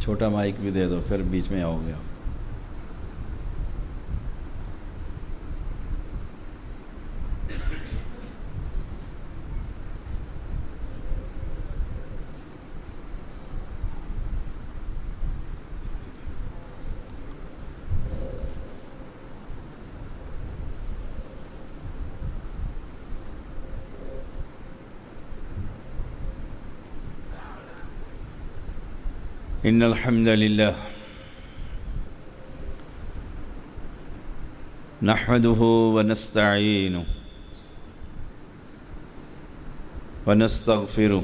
چھوٹا مائک بھی دے دو، پھر بیچ میں آؤ گے آپ۔ ان الحمد للہ نحمده ونستعینه ونستغفره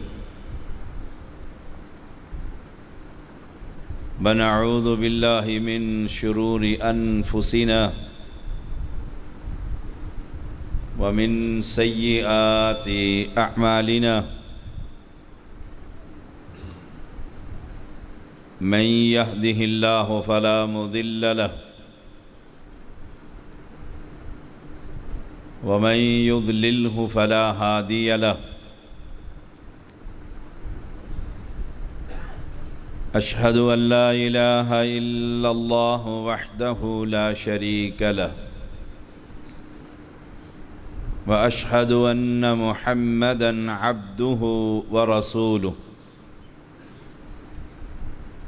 ونعوذ باللہ من شرور انفسنا ومن سیئات اعمالنا من يهده الله فلا مضل له ومن يضلله فلا هادي له أشهد أن لا إله إلا الله وحده لا شريك له وأشهد أن محمدًا عبده ورسوله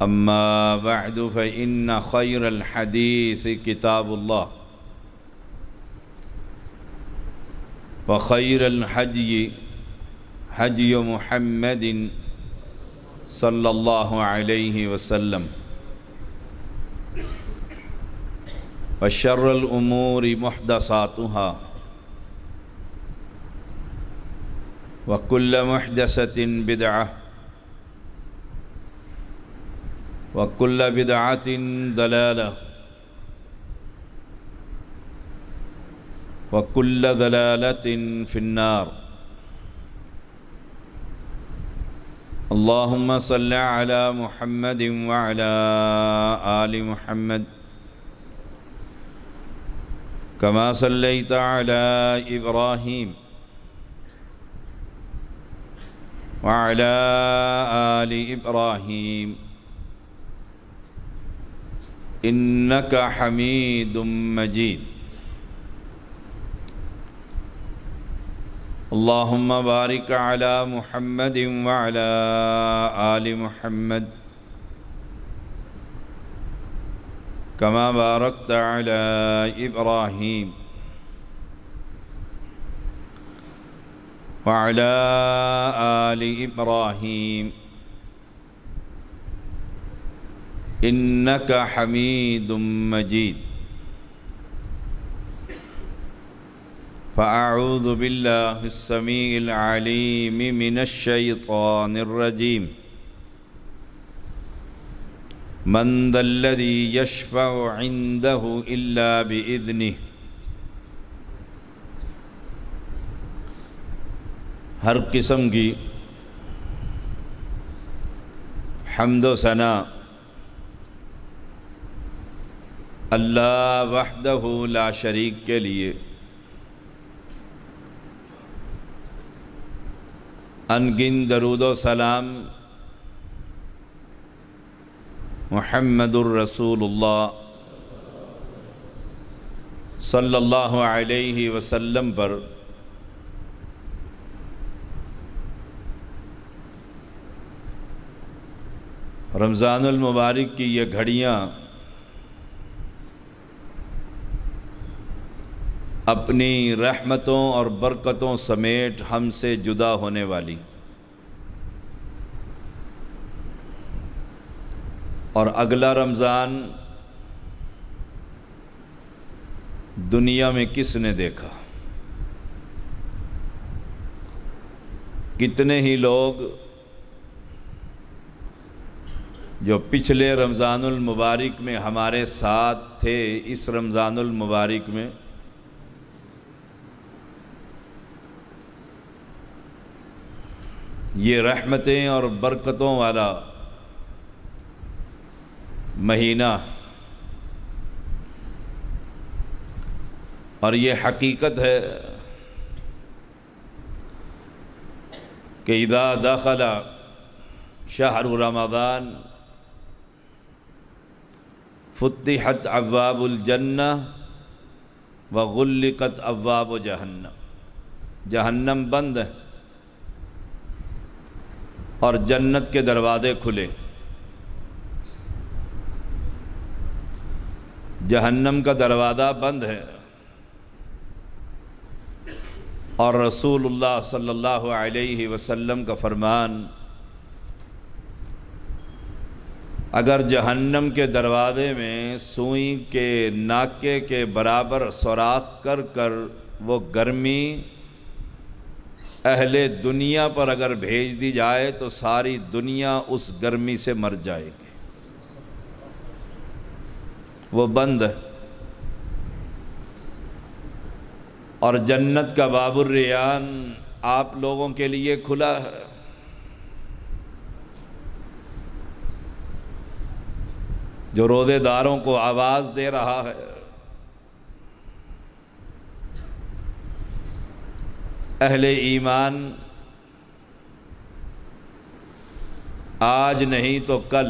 أما بعد فإن خير الحديث كتاب الله وخير الهدي هدي محمد صلى الله عليه وسلم وشر الأمور محدثاتها وكل محدثة بدعة وكل بدعة ضلالة وكل ضلالة في النار اللهم صل على محمد وعلى آل محمد كما صليت على إبراهيم وعلى آل إبراهيم إنك حميد مجيد اللهم بارك على محمد وعلى آل محمد كما باركت على إبراهيم وعلى آل إبراهيم إنك حميد مجيد فأعوذ بالله السميع العليم من الشيطان الرجيم من ذا الذي يشفع عنده إلا بإذنه ہر قسم کی حمد و ثنا اللہ وحدہ لا شریک کے لیے، انگن درود و سلام محمد الرسول اللہ صلی اللہ علیہ وسلم پر رمضان المبارک کی یہ گھڑیاں اپنی رحمتوں اور برکتوں سمیٹ ہم سے جدا ہونے والی، اور اگلا رمضان دنیا میں کس نے دیکھا؟ کتنے ہی لوگ جو پچھلے رمضان المبارک میں ہمارے ساتھ تھے، اس رمضان المبارک میں یہ رحمتیں اور برکتوں والا مہینہ، اور یہ حقیقت ہے کہ اذا دخل شہر رمضان فتحت ابواب الجنہ وغلقت ابواب جہنم، جہنم بند ہے اور جنت کے دروازے کھلے۔ جہنم کا دروازہ بند ہے اور رسول اللہ صلی اللہ علیہ وسلم کا فرمان، اگر جہنم کے دروازے میں سوئی کے ناکے کے برابر سوراخ کر کر وہ گرمی اہل دنیا پر اگر بھیج دی جائے تو ساری دنیا اس گرمی سے مر جائے گی، وہ بند ہے۔ اور جنت کا باب الریان آپ لوگوں کے لیے کھلا ہے۔ جو روزے داروں کو آواز دے رہا ہے، اہل ایمان آج نہیں تو کل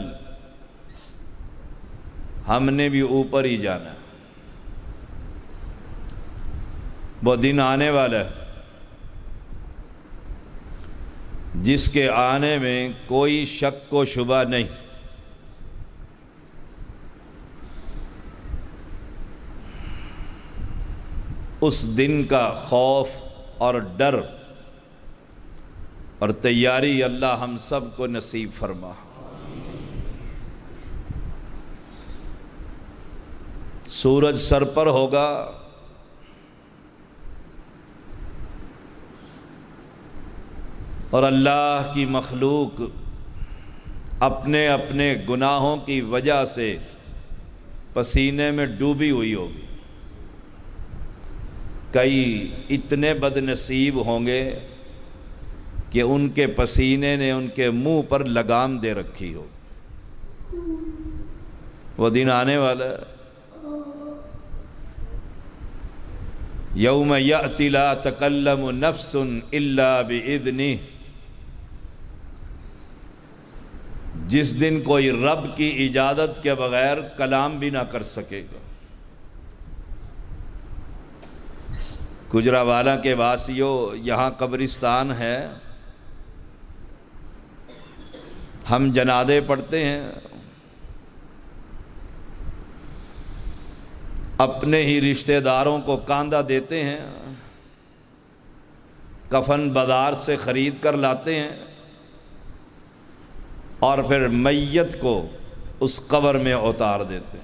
ہم نے بھی اوپر ہی جانا ہے، وہ دن آنے والا ہے جس کے آنے میں کوئی شک و شبہ نہیں۔ اس دن کا خوف اور ڈر اور تیاری اللہ ہم سب کو نصیب فرما۔ سورج سر پر ہوگا، اور اللہ کی مخلوق اپنے اپنے گناہوں کی وجہ سے پسینے میں ڈوبی ہوئی ہوگی۔ کئی اتنے بد نصیب ہوں گے کہ ان کے پسینے نے ان کے منہ پر لگام دے رکھی ہو۔ وہ دن آنے والا ہے، یوم یأتی لا تکلم نفس الا بإذنہ، جس دن کوئی رب کی اجازت کے بغیر کلام بھی نہ کر سکے گا۔ گجرانوالہ کے واسیوں، یہاں قبرستان ہے، ہم جنازے پڑھتے ہیں، اپنے ہی رشتہ داروں کو کاندھا دیتے ہیں، کفن بازار سے خرید کر لاتے ہیں اور پھر میت کو اس قبر میں اتار دیتے ہیں۔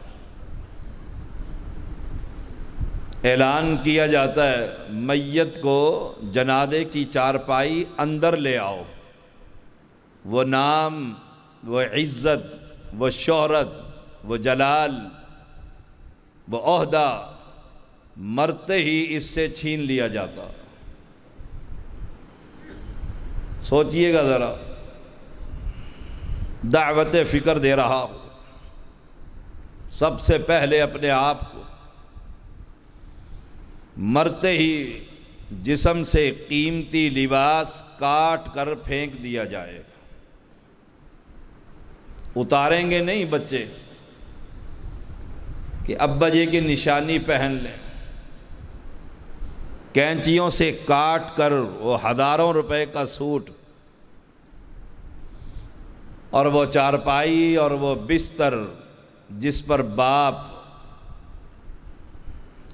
اعلان کیا جاتا ہے میت کو جنازے کی چارپائی اندر لے آؤ، وہ نام، وہ عزت، وہ شہرت، وہ جلال، وہ عہدہ مرتے ہی اس سے چھین لیا جاتا۔ سوچئے گا ذرا، دعوت فکر دے رہا ہوں، سب سے پہلے اپنے آپ کو، مرتے ہی جسم سے قیمتی لباس کاٹ کر پھینک دیا جائے گا۔ اتاریں گے نہیں بچے کہ ابا جی کی نشانی پہن لیں، کینچیوں سے کاٹ کر وہ ہزاروں روپے کا سوٹ اور وہ چارپائی اور وہ بستر جس پر باپ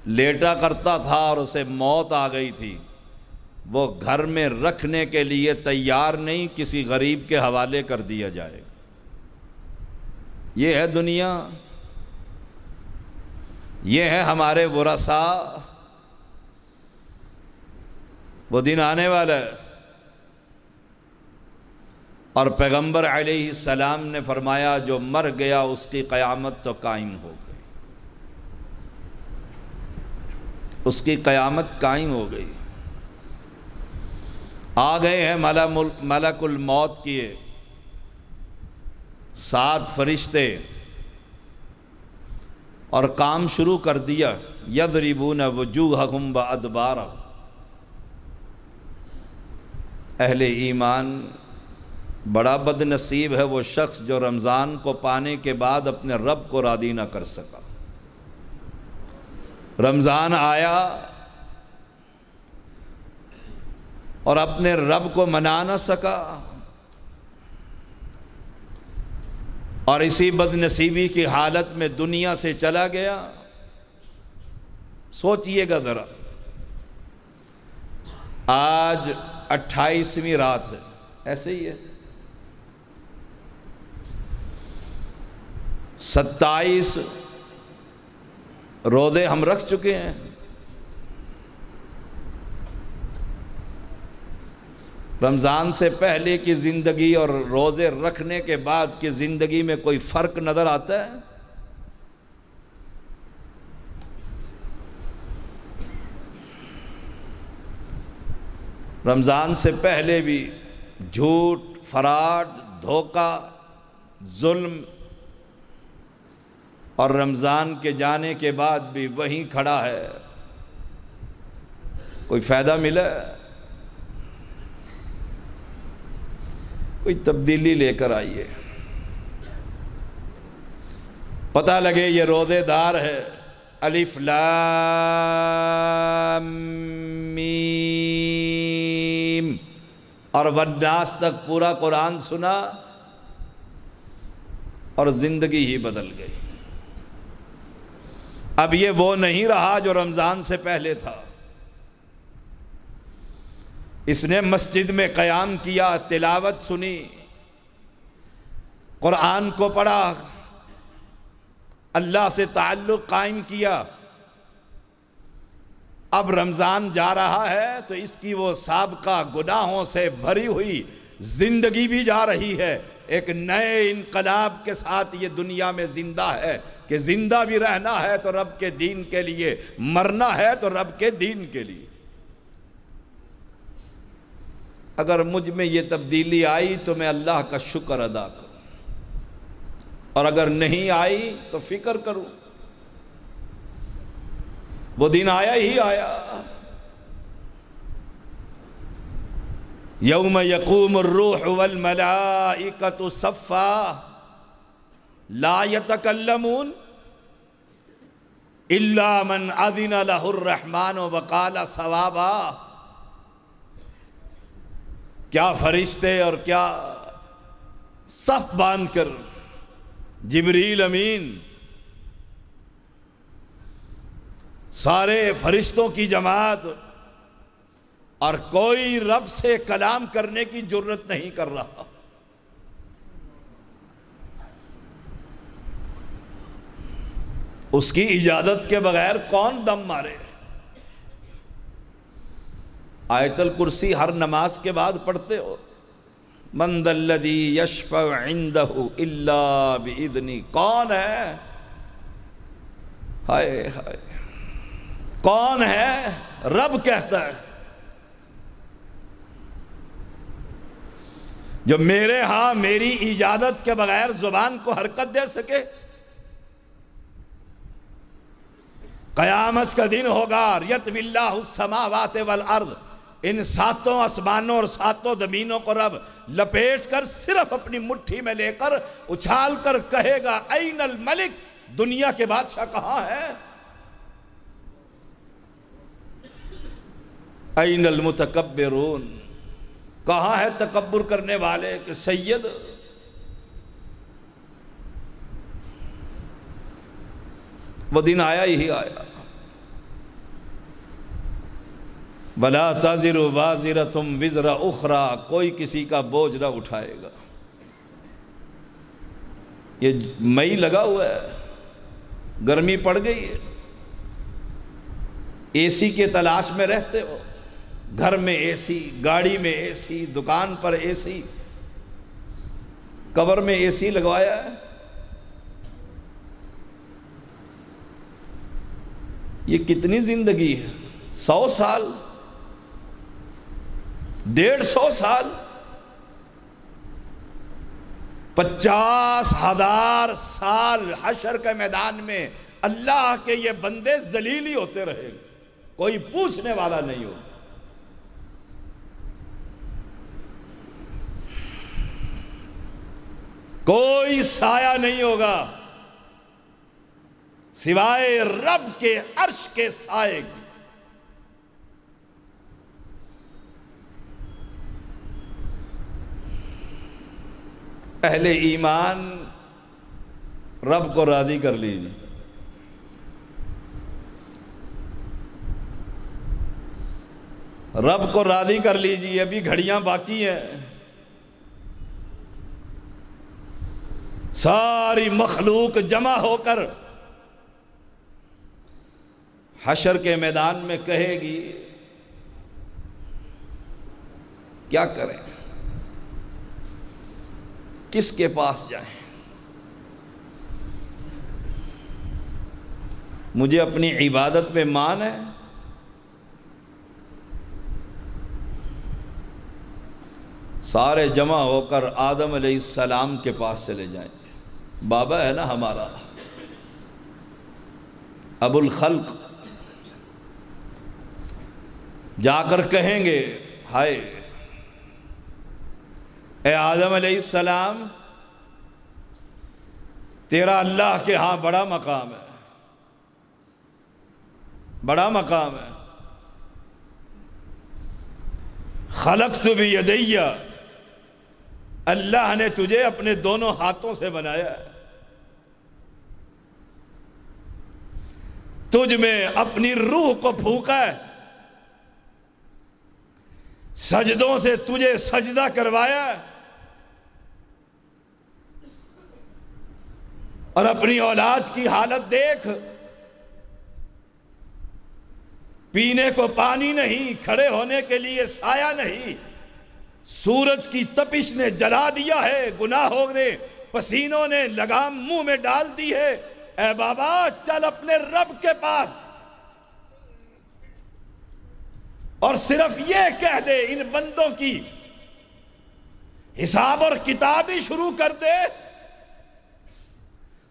لیٹا کرتا تھا اور اسے موت آ گئی تھی، وہ گھر میں رکھنے کے لیے تیار نہیں، کسی غریب کے حوالے کر دیا جائے گا۔ یہ ہے دنیا، یہ ہے ہمارے ورثاء۔ وہ دن آنے والا ہے اور پیغمبر علیہ السلام نے فرمایا جو مر گیا اس کی قیامت تو قائم ہو گئی، اس کی قیامت قائم ہو گئی۔ آ گئے ہیں ملک الموت کیے 7 فرشتے اور کام شروع کر دیا، یضربون وجوہہم وادبارہم۔ اہل ایمان بڑا بد نصیب ہے وہ شخص جو رمضان کو پانے کے بعد اپنے رب کو راضی نہ کر سکا۔ رمضان آیا اور اپنے رب کو منا نہ سکا، اور اسی بد نصیبی کی حالت میں دنیا سے چلا گیا۔ سوچئے گا ذرا، آج 28ویں رات ہے، ایسے ہی ہے، 27 روزے ہم رکھ چکے ہیں۔ رمضان سے پہلے کی زندگی اور روزے رکھنے کے بعد کی زندگی میں کوئی فرق نظر آتا ہے؟ رمضان سے پہلے بھی جھوٹ، فراڈ، دھوکہ، ظلم، اور رمضان کے جانے کے بعد بھی وہیں کھڑا ہے۔ کوئی فائدہ ملا ہے؟ کوئی تبدیلی لے کر آئیے، پتہ لگے یہ روزے دار ہے۔ الف لام میم اور والناس تک پورا قرآن سنا اور زندگی ہی بدل گئی۔ اب یہ وہ نہیں رہا جو رمضان سے پہلے تھا۔ اس نے مسجد میں قیام کیا، تلاوت سنی، قرآن کو پڑھا، اللہ سے تعلق قائم کیا۔ اب رمضان جا رہا ہے تو اس کی وہ سابقہ گناہوں سے بھری ہوئی زندگی بھی جا رہی ہے۔ ایک نئے انقلاب کے ساتھ یہ دنیا میں زندہ ہے کہ زندہ بھی رہنا ہے تو رب کے دین کے لیے، مرنا ہے تو رب کے دین کے لیے۔ اگر مجھ میں یہ تبدیلی آئی تو میں اللہ کا شکر ادا کروں، اور اگر نہیں آئی تو فکر کروں۔ وہ دن آیا ہی آیا، یوم یقوم الروح والملائکۃ صفا لا یتکلمون الا من اذن لہ الرحمن وقال صوابا۔ کیا فرشتے اور کیا صف باندھ کر جبریل امین، سارے فرشتوں کی جماعت، اور کوئی رب سے کلام کرنے کی جرت نہیں کر رہا۔ اس کی اجازت کے بغیر کون دم مارے؟ آیت الکرسی ہر نماز کے بعد پڑھتے ہو، من ذا الذی یشفع عندہ الا باذنہ۔ کون ہے؟ ہائے ہائے، کون ہے؟ رب کہتا ہے جو میرے ہاں میری اجازت کے بغیر زبان کو حرکت دے سکے۔ قیامت کا دن ہوگا، یطوی اللہ السماوات والارض، ان ساتوں آسمانوں اور ساتوں زمینوں کو رب لپیٹ کر صرف اپنی مٹھی میں لے کر اچھال کر کہے گا این الملک، دنیا کے بادشاہ کہاں ہے؟ این المتکبرون، کہاں ہے تکبر کرنے والے کہ سید؟ وہ دن آیا ہی آیا۔ وَلَا تَزِرُ وَازِرَةٌ وِزْرَ أُخْرَى، کوئی کسی کا بوجھ نہ اٹھائے گا۔ یہ مئی لگا ہوا ہے، گرمی پڑ گئی ہے، اے سی کے تلاش میں رہتے ہو، گھر میں اے سی، گاڑی میں اے سی، دکان پر اے سی، قبر میں اے سی لگوایا ہے۔ یہ کتنی زندگی ہے؟ 100 سال، 150 سال، 50,000 سال حشر کے میدان میں اللہ کے یہ بندے ذلیل ہی ہوتے رہے، کوئی پوچھنے والا نہیں ہو۔ کوئی سایہ نہیں ہوگا سوائے رب کے عرش کے سائے کی۔ اہل ایمان رب کو راضی کر لیجیے۔ رب کو راضی کر لیجیے، ابھی گھڑیاں باقی ہیں۔ ساری مخلوق جمع ہو کر حشر کے میدان میں کہے گی کیا کریں، کس کے پاس جائیں؟ مجھے اپنی عبادت پہ مان ہے، سارے جمع ہو کر آدم علیہ السلام کے پاس چلے جائیں۔ بابا ہے نا ہمارا ابو الخلق، جا کر کہیں گے ہائے اے آدم علیہ السلام، تیرا اللہ کے ہاں بڑا مقام ہے، بڑا مقام ہے۔ خلقت بیدی، اللہ نے تجھے اپنے دونوں ہاتھوں سے بنایا ہے، تجھ میں اپنی روح کو پھونکا ہے، سجدوں سے تجھے سجدہ کروایا ہے، اور اپنی اولاد کی حالت دیکھ، پینے کو پانی نہیں، کھڑے ہونے کے لیے سایہ نہیں، سورج کی تپش نے جلا دیا ہے، گناہوں نے پسینوں نے لگام منہ میں ڈال دی ہے۔ اے بابا چل اپنے رب کے پاس اور صرف یہ کہہ دے، ان بندوں کی حساب اور کتاب ہی شروع کر دے،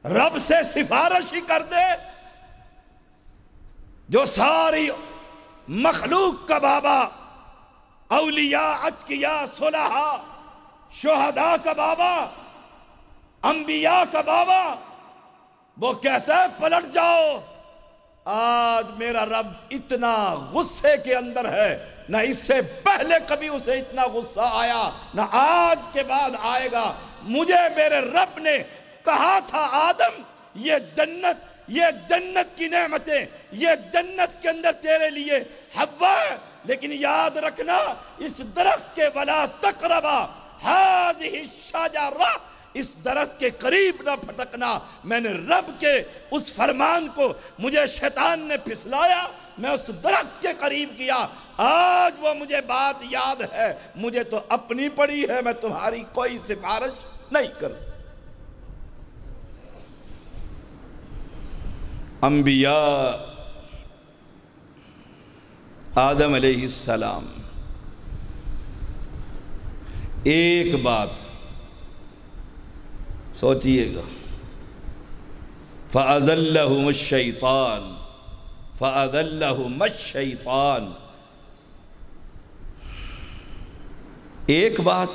رب سے سفارش ہی کر دے، جو ساری مخلوق کا بابا، اولیاء، اتقیاء، صلحاء، شہداء کا بابا، انبیاء کا بابا، وہ کہتا ہے پلٹ جاؤ، آج میرا رب اتنا غصے کے اندر ہے، نہ اس سے پہلے کبھی اسے اتنا غصہ آیا، نہ آج کے بعد آئے گا۔ مجھے میرے رب نے کہا تھا آدم یہ جنت کی نعمتیں، یہ جنت کے اندر تیرے لیے حوا ہے، لیکن یاد رکھنا اس درخت کے ولا تقربا ہذہ الشجرہ، اس درخت کے قریب نہ پھٹکنا۔ میں نے رب کے اس فرمان کو مجھے شیطان نے پھسلایا، میں اس درخت کے قریب کیا، آج وہ مجھے بات یاد ہے، مجھے تو اپنی پڑی ہے، میں تمہاری کوئی سفارش نہیں کر سکتا۔ انبیاء آدم علیہ السلام ایک بات سوچئے گا، فَأَذَلَّهُمُ الشَّيْطَانُ، ایک بات،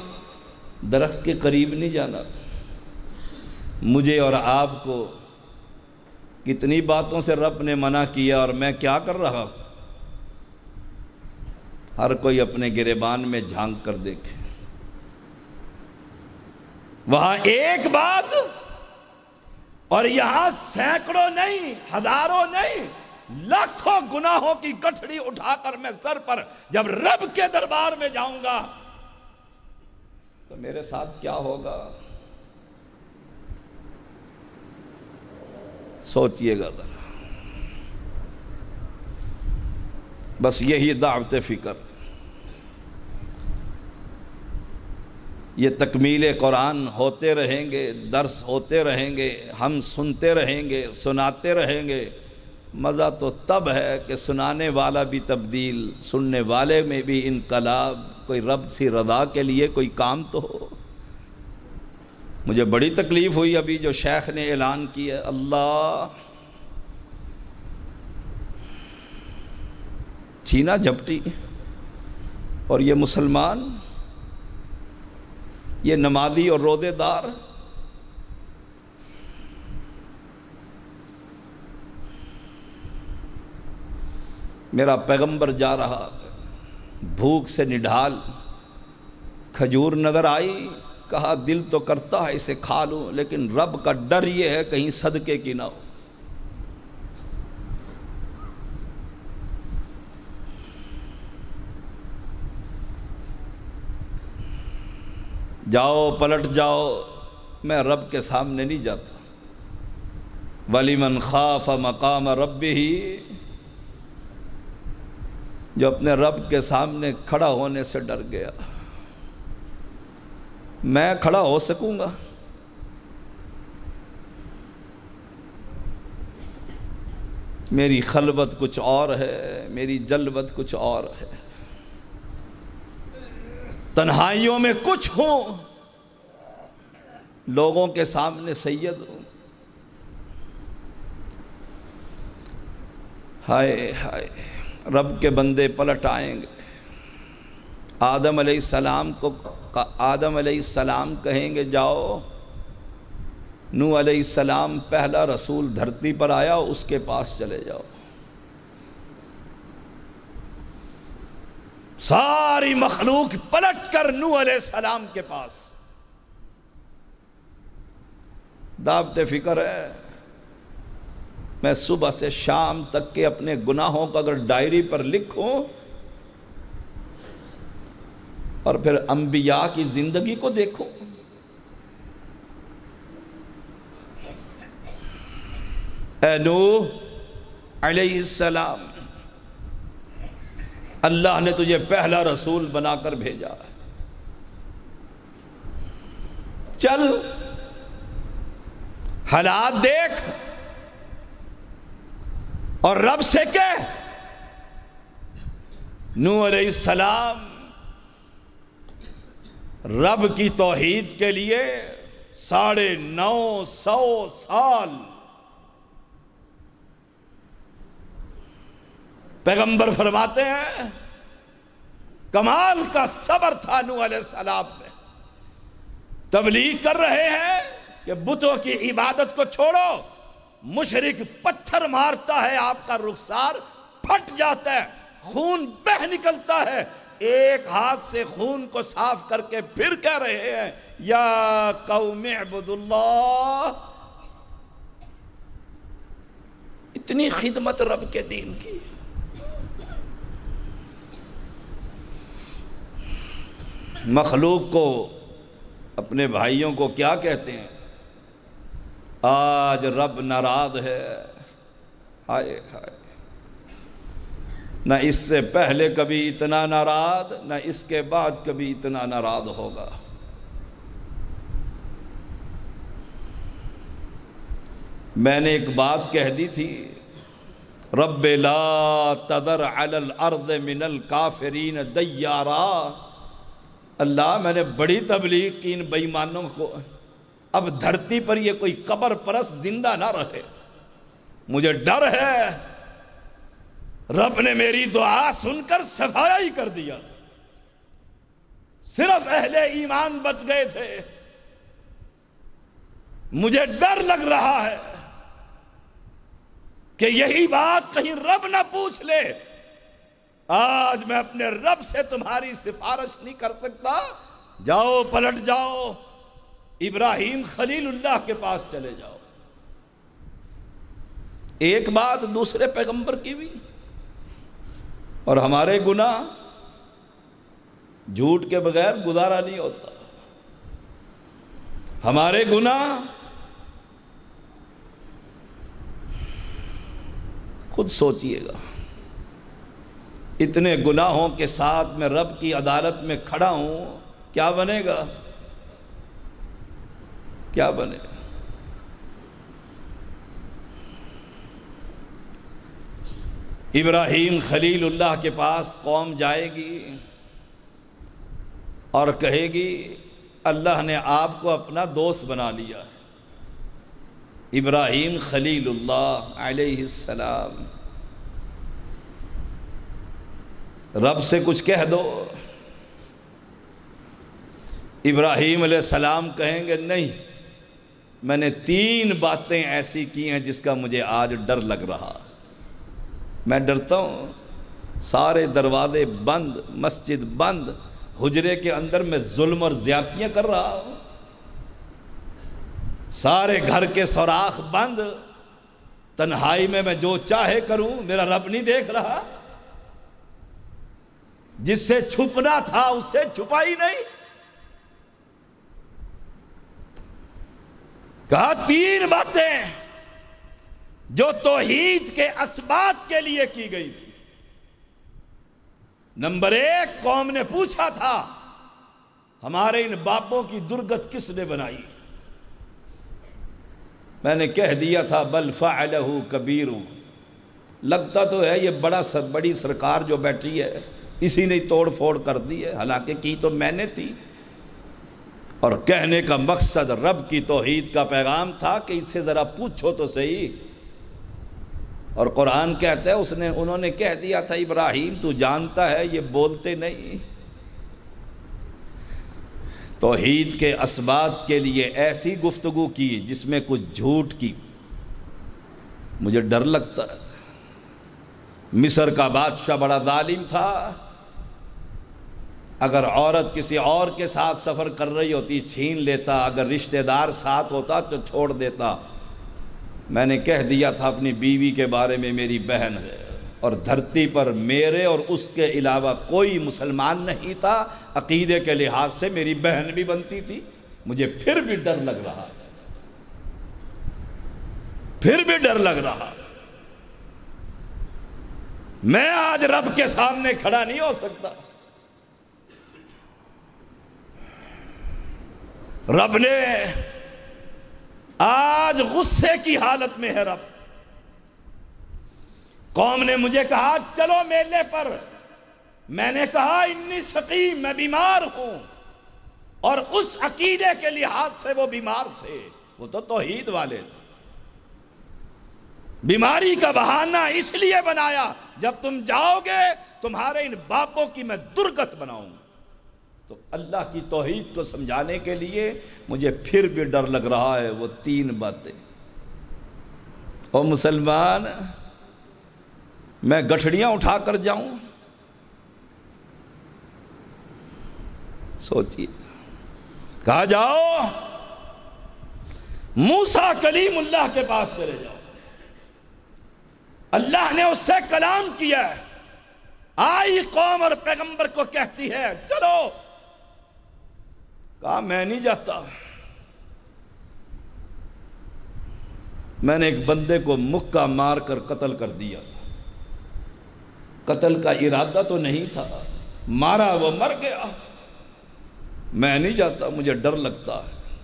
درخت کے قریب نہیں جانا۔ مجھے اور آپ کو کتنی باتوں سے رب نے منع کیا، اور میں کیا کر رہا ہوں؟ ہر کوئی اپنے گریبان میں جھانک کر دیکھے، وہاں ایک بات اور یہاں سینکڑوں نہیں، ہزاروں نہیں، لاکھوں گناہوں کی گٹھڑی اٹھا کر میں سر پر جب رب کے دربار میں جاؤں گا تو میرے ساتھ کیا ہوگا؟ سوچئے گا ذرا، بس یہی دعوت فکر، یہ تکمیل قرآن ہوتے رہیں گے، درس ہوتے رہیں گے، ہم سنتے رہیں گے، سناتے رہیں گے۔ مزہ تو تب ہے کہ سنانے والا بھی تبدیل، سننے والے میں بھی انقلاب، کوئی رب سی رضا کے لیے کوئی کام تو ہو۔ مجھے بڑی تکلیف ہوئی ابھی جو شیخ نے اعلان کیا، اللہ چھینا جھپٹی، اور یہ مسلمان، یہ نمازی اور روزے دار، میرا پیغمبر جا رہا، بھوک سے نڈھال، کھجور نظر آئی، کہا دل تو کرتا ہے اسے کھا لوں، لیکن رب کا ڈر یہ ہے کہیں صدقے کی نہ ہو۔ جاؤ پلٹ جاؤ، میں رب کے سامنے نہیں جاتا۔ وَلِمَنْ خَافَ مَقَامَ رَبِّهِ، جو اپنے رب کے سامنے کھڑا ہونے سے ڈر گیا۔ میں کھڑا ہو سکوں گا؟ میری خلوت کچھ اور ہے، میری جلوت کچھ اور ہے، تنہائیوں میں کچھ ہوں، لوگوں کے سامنے سید ہوں۔ ہائے ہائے، رب کے بندے پلٹ آئیں گے۔ آدم علیہ السلام کہیں گے جاؤ، نوح علیہ السلام پہلا رسول دھرتی پر آیا، اس کے پاس چلے جاؤ۔ ساری مخلوق پلٹ کر نوح علیہ السلام کے پاس۔ دعوت فکر ہے، میں صبح سے شام تک کے اپنے گناہوں کو اگر ڈائری پر لکھوں اور پھر انبیاء کی زندگی کو دیکھوں، اے نوح علیہ السلام، اللہ نے تجھے پہلا رسول بنا کر بھیجا ہے، چل حالات دیکھ اور رب سے کہہ۔ نوح علیہ السلام رب کی توحید کے لیے 950 سال پیغمبر فرماتے ہیں کمال کا صبر تھا نوح علیہ السلام میں۔ تبلیغ کر رہے ہیں کہ بتوں کی عبادت کو چھوڑو، مشرک پتھر مارتا ہے، آپ کا رخسار پھٹ جاتا ہے، خون بہہ نکلتا ہے، ایک ہاتھ سے خون کو صاف کر کے پھر کہہ رہے ہیں یا قوم اعبدوا اللہ۔ اتنی خدمت رب کے دین کی۔ مخلوق کو، اپنے بھائیوں کو کیا کہتے ہیں؟ آج رب ناراض ہے۔ ہائے ہائے، نہ اس سے پہلے کبھی اتنا ناراض، نہ اس کے بعد کبھی اتنا ناراض ہوگا۔ میں نے ایک بات کہہ دی تھی، رب لا تذر علی الارض من الکافرین دیارا۔ اللہ، میں نے بڑی تبلیغ کی ان بے ایمانوں کو، اب دھرتی پر یہ کوئی قبر پرست زندہ نہ رہے، مجھے ڈر ہے۔ رب نے میری دعا سن کر صفایا ہی کر دیا، صرف اہل ایمان بچ گئے تھے۔ مجھے ڈر لگ رہا ہے کہ یہی بات کہیں رب نہ پوچھ لے۔ آج میں اپنے رب سے تمہاری سفارش نہیں کر سکتا، جاؤ پلٹ جاؤ، ابراہیم خلیل اللہ کے پاس چلے جاؤ۔ ایک بات دوسرے پیغمبر کی بھی، اور ہمارے گناہ، جھوٹ کے بغیر گزارا نہیں ہوتا، ہمارے گناہ خود سوچئے گا۔ اتنے گناہوں کے ساتھ میں رب کی عدالت میں کھڑا ہوں، کیا بنے گا؟ کیا بنے گا؟ ابراہیم خلیل اللہ کے پاس قوم جائے گی اور کہے گی اللہ نے آپ کو اپنا دوست بنا لیا۔ ابراہیم خلیل اللہ علیہ السلام، رب سے کچھ کہہ دو۔ ابراہیم علیہ السلام کہیں گے نہیں، میں نے 3 باتیں ایسی کی ہیں جس کا مجھے آج ڈر لگ رہا۔ میں ڈرتا ہوں سارے دروازے بند، مسجد بند، حجرے کے اندر میں ظلم اور زیادتیاں کر رہا ہوں، سارے گھر کے سوراخ بند، تنہائی میں جو چاہے کروں، میرا رب نہیں دیکھ رہا؟ جس سے چھپنا تھا اس سے چھپا ہی نہیں۔ کہا تین باتیں جو توحید کے اثبات کے لیے کی گئی تھی۔ نمبر ایک، قوم نے پوچھا تھا ہمارے ان باپوں کی درگت کس نے بنائی؟ میں نے کہہ دیا تھا بل فعلہ کبیرہم، لگتا تو ہے یہ بڑی سرکار جو بیٹھی ہے اسی نے توڑ پھوڑ کر دی ہے، حالانکہ کی تو میں نے تھی۔ اور کہنے کا مقصد رب کی توحید کا پیغام تھا کہ اس سے ذرا پوچھو تو صحیح۔ اور قرآن کہتا ہے انہوں نے کہہ دیا تھا ابراہیم تو جانتا ہے یہ بولتے نہیں۔ توحید کے اثبات کے لیے ایسی گفتگو کی جس میں کچھ جھوٹ کی، مجھے ڈر لگتا ہے۔ مصر کا بادشاہ بڑا ظالم تھا، اگر عورت کسی اور کے ساتھ سفر کر رہی ہوتی چھین لیتا، اگر رشتہ دار ساتھ ہوتا تو چھوڑ دیتا۔ میں نے کہہ دیا تھا اپنی بیوی کے بارے میں میری بہن ہے، اور دھرتی پر میرے اور اس کے علاوہ کوئی مسلمان نہیں تھا، عقیدے کے لحاظ سے میری بہن بھی بنتی تھی۔ مجھے پھر بھی ڈر لگ رہا، پھر بھی ڈر لگ رہا۔ میں آج رب کے سامنے کھڑا نہیں ہو سکتا۔ رب نے آج غصے کی حالت میں ہے رب۔ قوم نے مجھے کہا چلو میلے پر، میں نے کہا انی سقیم، میں بیمار ہوں، اور اس عقیدے کے لحاظ سے وہ بیمار تھے، وہ تو توحید والے تھے۔ بیماری کا بہانہ اس لیے بنایا جب تم جاؤ گے تمہارے ان باپوں کی میں درگت بناؤں گا۔ تو اللہ کی توحید کو سمجھانے کے لیے مجھے پھر بھی ڈر لگ رہا ہے۔ وہ تین باتیں، او مسلمان، میں گٹھڑیاں اٹھا کر جاؤں؟ سوچئے۔ کہا جاؤ موسیٰ کلیم اللہ کے پاس چلے جاؤ، اللہ نے اس سے کلام کیا ہے۔ آئی قوم اور پیغمبر کو کہتی ہے چلو، کہا میں نہیں جاتا۔ میں نے ایک بندے کو مکہ مار کر قتل کر دیا تھا، قتل کا ارادہ تو نہیں تھا، مارا وہ مر گیا۔ میں نہیں جاتا، مجھے ڈر لگتا ہے۔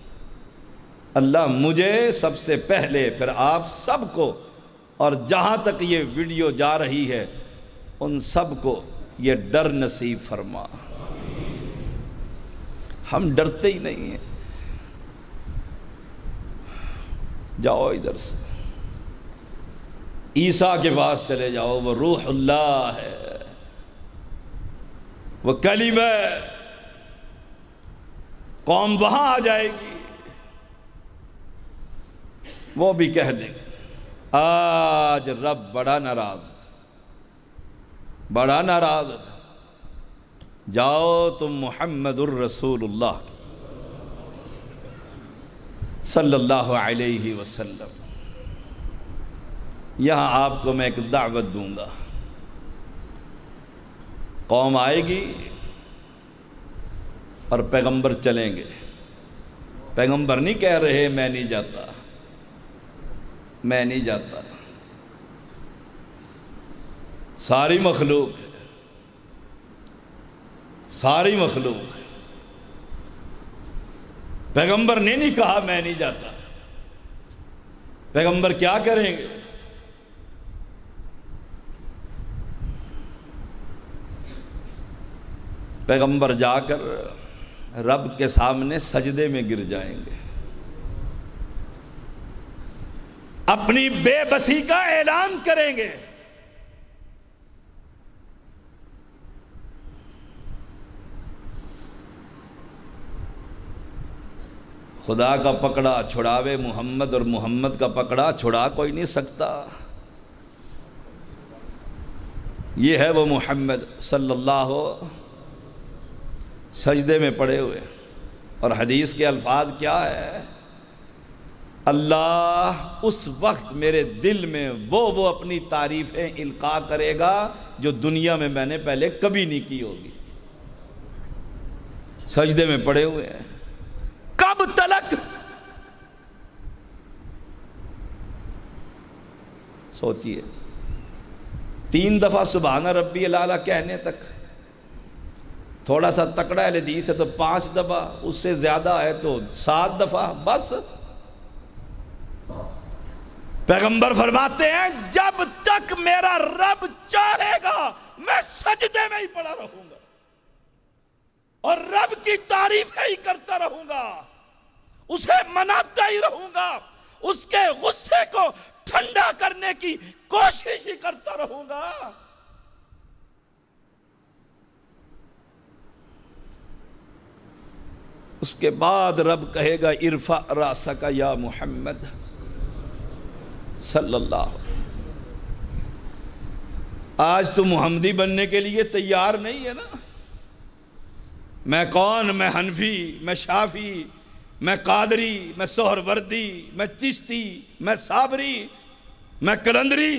اللہ مجھے سب سے پہلے، پھر آپ سب کو، اور جہاں تک یہ ویڈیو جا رہی ہے ان سب کو یہ ڈر نصیب فرما۔ ہم ڈرتے ہی نہیں ہیں۔ جاؤ ادھر سے، عیسیٰ کے پاس چلے جاؤ، وہ روح اللہ ہے، وہ کلمہ ہے۔ قوم وہاں آ جائے گی، وہ بھی کہہ دیں گے آج رب بڑا ناراض، بڑا ناراض۔ جاؤ تم محمد الرسول اللہ صلی اللہ علیہ وسلم، یہاں آپ کو میں ایک دعوت دوں گا۔ قوم آئے گی اور پیغمبر چلیں گے۔ پیغمبر نہیں کہہ رہے میں نہیں جاتا، میں نہیں جاتا۔ ساری مخلوق ہے، ساری مخلوق ہے۔ پیغمبر نے نہیں کہا میں نہیں جاتا۔ پیغمبر کیا کریں گے؟ پیغمبر جا کر رب کے سامنے سجدے میں گر جائیں گے، اپنی بے بسی کا اعلان کریں گے۔ خدا کا پکڑا چھڑاوے محمد، اور محمد کا پکڑا چھڑا کوئی نہیں سکتا۔ یہ ہے وہ محمد صلی اللہ سجدے میں پڑے ہوئے، اور حدیث کے الفاظ کیا ہے؟ اللہ اس وقت میرے دل میں وہ اپنی تعریفیں القاء کرے گا جو دنیا میں نے پہلے کبھی نہیں کی ہوگی۔ سجدے میں پڑے ہوئے ہیں، کب تلک؟ سوچئے، 3 دفعہ سبحان ربی الاعلیٰ کہنے تک، تھوڑا سا تکڑا ہے حدیث ہے تو 5 دفعہ، اس سے زیادہ ہے تو 7 دفعہ، بس۔ پیغمبر فرماتے ہیں جب تک میرا رب چاہے گا میں سجدے میں ہی پڑا رہوں گا اور رب کی تعریفیں ہی کرتا رہوں گا، اسے مناتا ہی رہوں گا، اس کے غصے کو ٹھنڈا کرنے کی کوشش ہی کرتا رہوں گا۔ اس کے بعد رب کہے گا ارفع راسک یا محمد صلی اللہ علیہ وسلم۔ آج تو محمدی بننے کے لیے تیار نہیں ہے نا؟ میں کون؟ میں حنفی، میں شافعی، میں قادری، میں سہروردی، میں چشتی، میں صابری، میں کلندری۔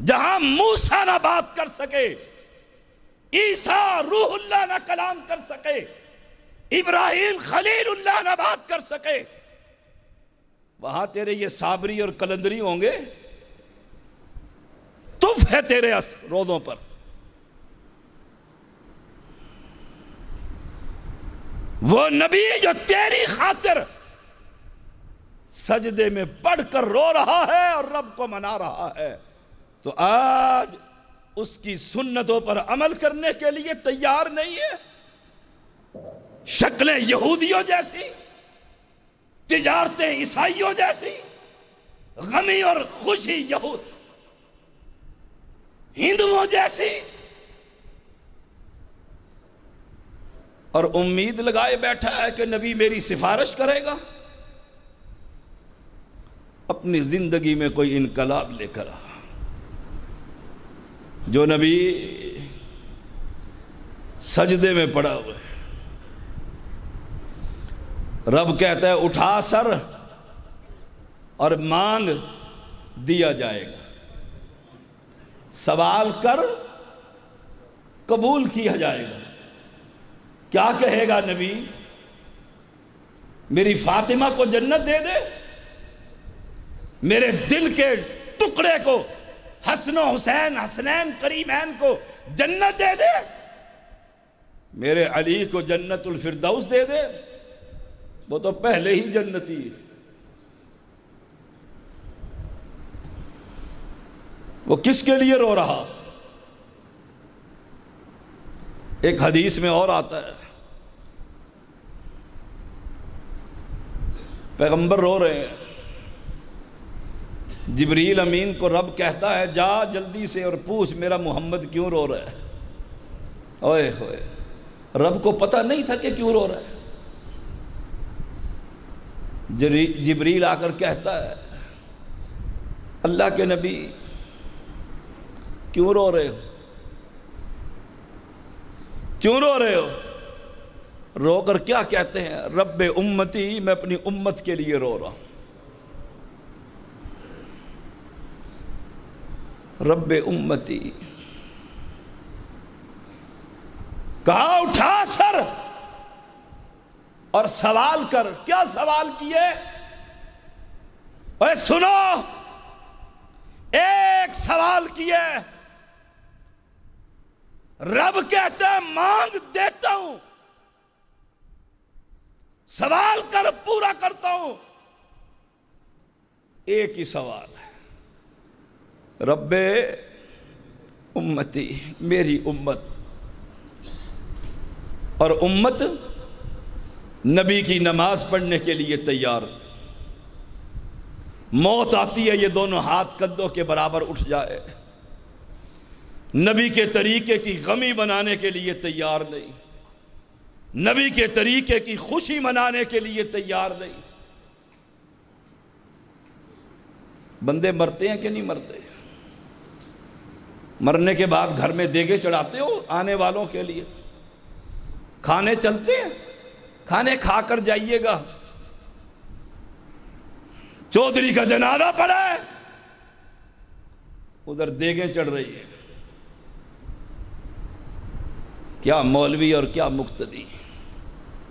جہاں موسیٰ نہ بات کر سکے، عیسیٰ روح اللہ نہ کلام کر سکے، ابراہیم خلیل اللہ نہ بات کر سکے، وہاں تیرے یہ صابری اور کلندری ہوں گے؟ تف ہے تیرے روضوں پر۔ وہ نبی جو تیری خاطر سجدے میں پڑھ کر رو رہا ہے اور رب کو منا رہا ہے، تو آج اس کی سنتوں پر عمل کرنے کے لیے تیار نہیں ہے؟ شکلیں یہودیوں جیسی، تجارتیں عیسائیوں جیسی، غمی اور خوشی ہندوؤں جیسی، اور امید لگائے بیٹھا ہے کہ نبی میری سفارش کرے گا۔ اپنی زندگی میں کوئی انقلاب لے کر آ۔ جو نبی سجدے میں پڑا ہوا ہے، رب کہتا ہے اٹھا سر اور مانگ، دیا جائے گا، سوال کر قبول کیا جائے گا۔ کیا کہے گا نبی؟ میری فاطمہ کو جنت دے دے، میرے دل کے ٹکڑے کو، حسن و حسین، حسنین کریمین کو جنت دے دے، میرے علی کو جنت الفردوس دے دے۔ وہ تو پہلے ہی جنتی ہے۔ وہ کس کے لیے رو رہا؟ ایک حدیث میں اور آتا ہے، پیغمبر رو رہے ہیں، جبریل امین کو رب کہتا ہے جا جلدی سے اور پوچھ میرا محمد کیوں رو رہا ہے۔ اوئے ہوئے، رب کو پتہ نہیں تھا کہ کیوں رو رہا ہے۔ جبریل آ کر کہتا ہے اللہ کے نبی کیوں رو رہے ہو؟ کیوں رو رہے ہو؟ رو کر کیا کہتے ہیں؟ رب امتی، میں اپنی امت کے لیے رو رہا ہوں۔ رب امتی، کہا اٹھا سر اور سوال کر۔ کیا سوال کیے؟ اے سنو، ایک سوال کیے، رب کہتا ہے مانگ دیتا ہوں، سوال کر پورا کرتا ہوں۔ ایک ہی سوال ہے، رب امتی، میری امت، اور امت نبی کی نماز پڑھنے کے لیے تیار۔ موت آتی ہے، یہ دونوں ہاتھ کندھوں کے برابر اٹھ جائے، نبی کے طریقے کی غمی بنانے کے لیے تیار نہیں، نبی کے طریقے کی خوشی منانے کے لیے تیار نہیں۔ بندے مرتے ہیں کہ نہیں مرتے؟ مرنے کے بعد گھر میں دیگے چڑھاتے ہو آنے والوں کے لیے، کھانے چلتے ہیں، کھانے کھا کر جائیے گا۔ چودھری کا جنازہ پڑا ہے، ادھر دیگیں چڑھ رہی ہے، کیا مولوی اور کیا مقتدی،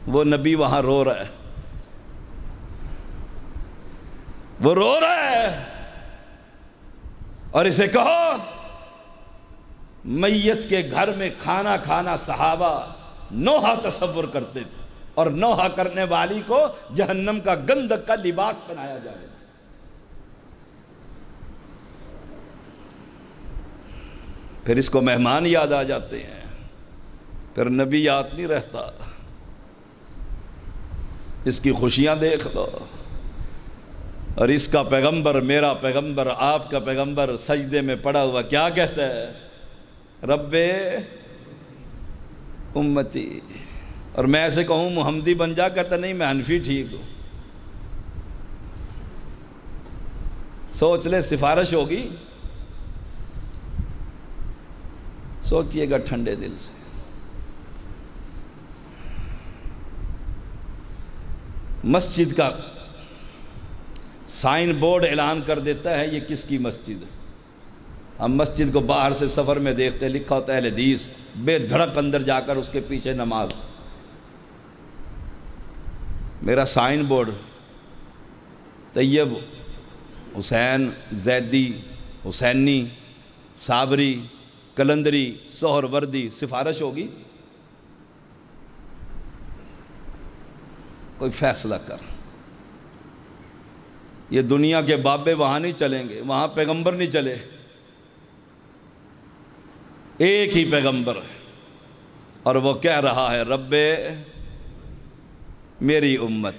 وہ نبی وہاں رو رہا ہے، وہ رو رہا ہے، اور اسے کہو میت کے گھر میں کھانا کھانا صحابہ نوحہ تصور کرتے تھے، اور نوحہ کرنے والی کو جہنم کا گندک کا لباس پہنایا جائے۔ پھر اس کو مہمان یاد آ جاتے ہیں، پھر نبی یاد نہیں رہتا۔ اس کی خوشیاں دیکھ لو، اور اس کا پیغمبر، میرا پیغمبر، آپ کا پیغمبر سجدے میں پڑا ہوا کیا کہتا ہے؟ رب امتی۔ اور میں ایسے کہوں محمدی بن جا، کہتا نہیں میں حنفی ٹھیک ہوں۔ سوچ لے، سفارش ہوگی، سوچئے گا ٹھنڈے دل سے۔ مسجد کا سائن بورڈ اعلان کر دیتا ہے یہ کس کی مسجد ہے۔ ہم مسجد کو باہر سے سفر میں دیکھتے، لکھا ہوتا ہے اہل حدیث، بے دھڑک اندر جا کر اس کے پیچھے نماز۔ میرا سائن بورڈ طیب، حسین، زیدی، حسینی، صابری، کلندری، سہر وردی، سفارش ہوگی؟ کوئی فیصلہ کر۔ یہ دنیا کے بابے وہاں نہیں چلیں گے، وہاں پیغمبر نہیں چلے، ایک ہی پیغمبر ہے، اور وہ کہہ رہا ہے رب میری امت،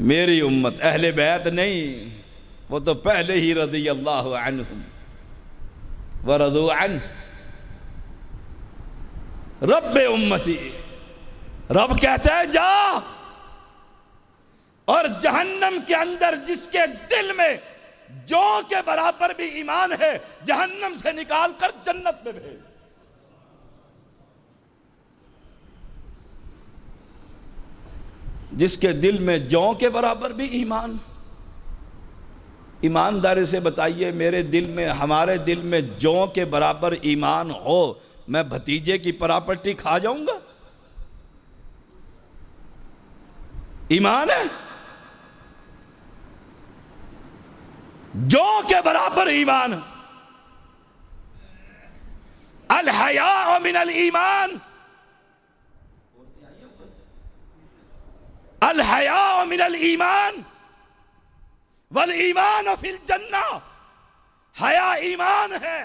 میری امت، اہل بیت نہیں، وہ تو پہلے ہی رضی اللہ عنہم ورضوا عنہ۔ رب امتی، رب کہتا ہے جا، اور جہنم کے اندر جس کے دل میں جو کے برابر بھی ایمان ہے، جہنم سے نکال کر جنت میں بھیج۔ جس کے دل میں جو کے برابر بھی ایمان، ایمانداری سے بتائیے، میرے دل میں، ہمارے دل میں جو کے برابر ایمان ہو، میں بھتیجے کی پراپرٹی کھا جاؤں گا؟ ایمان ہے؟ جو کے برابر ایمان۔ الحیاء من الایمان، الحیاء من الایمان والایمان فی الجنہ۔ حیا ایمان ہے،